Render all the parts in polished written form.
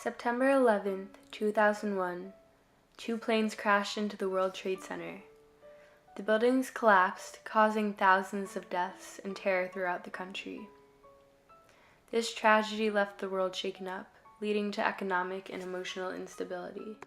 September 11th, 2001, two planes crashed into the World Trade Center. The buildings collapsed, causing thousands of deaths and terror throughout the country. This tragedy left the world shaken up, leading to economic and emotional instability.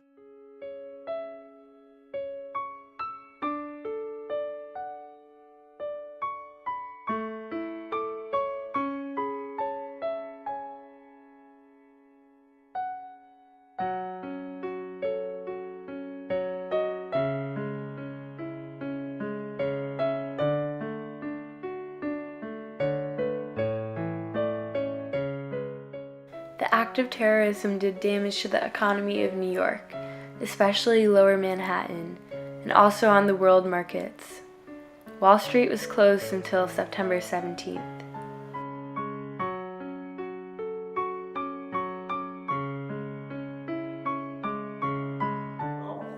The act of terrorism did damage to the economy of New York, especially Lower Manhattan, and also on the world markets. Wall Street was closed until September 17th.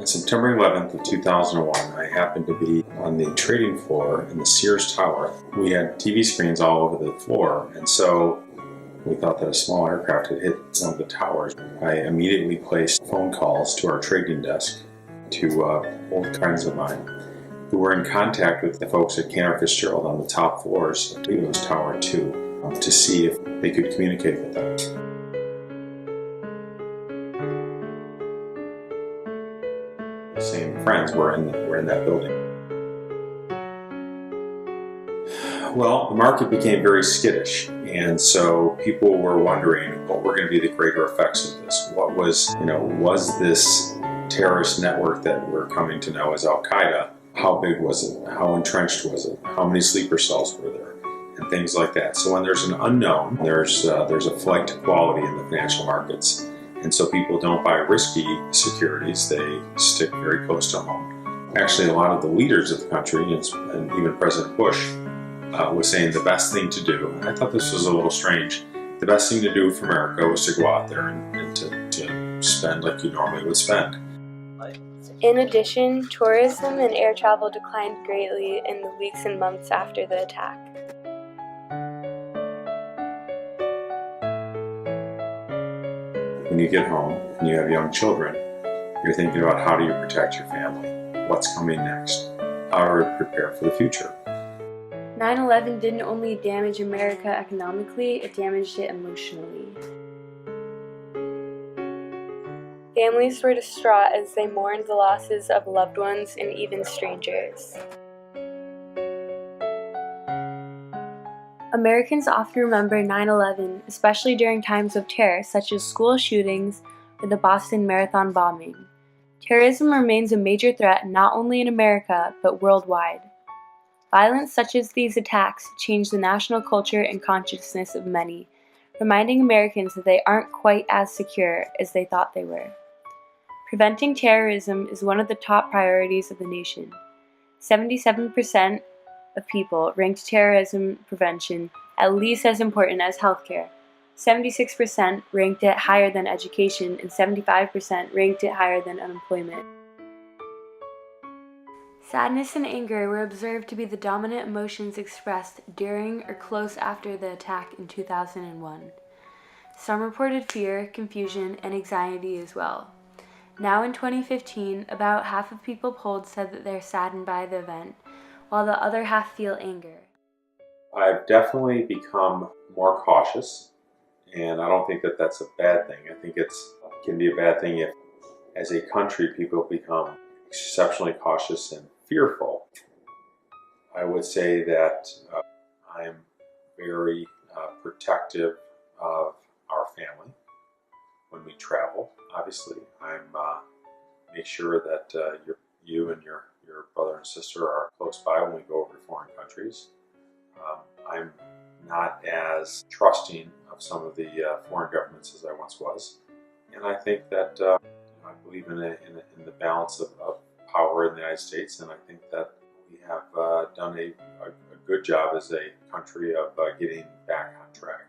On September 11th of 2001, I happened to be on the trading floor in the Sears Tower. We had TV screens all over the floor, and so we thought that a small aircraft had hit one of the towers. I immediately placed phone calls to our trading desk to old friends of mine who were in contact with the folks at Cantor Fitzgerald on the top floors of Toledo's Tower 2 to see if they could communicate with them. The same friends were in that building. Well, the market became very skittish, and so people were wondering what were going to be the greater effects of this. What was this terrorist network that we're coming to know as Al-Qaeda? How big was it? How entrenched was it? How many sleeper cells were there? And things like that. So when there's an unknown, there's a flight to quality in the financial markets, and so people don't buy risky securities. They stick very close to home. Actually, a lot of the leaders of the country, and even President Bush, was saying the best thing to do, and I thought this was a little strange, the best thing to do for America was to go out there and to spend like you normally would spend. In addition, tourism and air travel declined greatly in the weeks and months after the attack. When you get home and you have young children, you're thinking about how do you protect your family? What's coming next? How do we prepare for the future? 9/11 didn't only damage America economically, it damaged it emotionally. Families were distraught as they mourned the losses of loved ones and even strangers. Americans often remember 9/11, especially during times of terror such as school shootings or the Boston Marathon bombing. Terrorism remains a major threat not only in America, but worldwide. Violence such as these attacks change the national culture and consciousness of many, reminding Americans that they aren't quite as secure as they thought they were. Preventing terrorism is one of the top priorities of the nation. 77% of people ranked terrorism prevention at least as important as healthcare. 76% ranked it higher than education, and 75% ranked it higher than unemployment. Sadness and anger were observed to be the dominant emotions expressed during or close after the attack in 2001. Some reported fear, confusion, and anxiety as well. Now in 2015, about half of people polled said that they're saddened by the event, while the other half feel anger. I've definitely become more cautious, and I don't think that that's a bad thing. I think it can be a bad thing if, as a country, people become exceptionally cautious and fearful. I would say that I'm very protective of our family when we travel. Obviously, I'm make sure that you and your brother and sister are close by when we go over to foreign countries. I'm not as trusting of some of the foreign governments as I once was, and I think that I believe in the balance of power in the United States, and I think that we have done a good job as a country of getting back on track.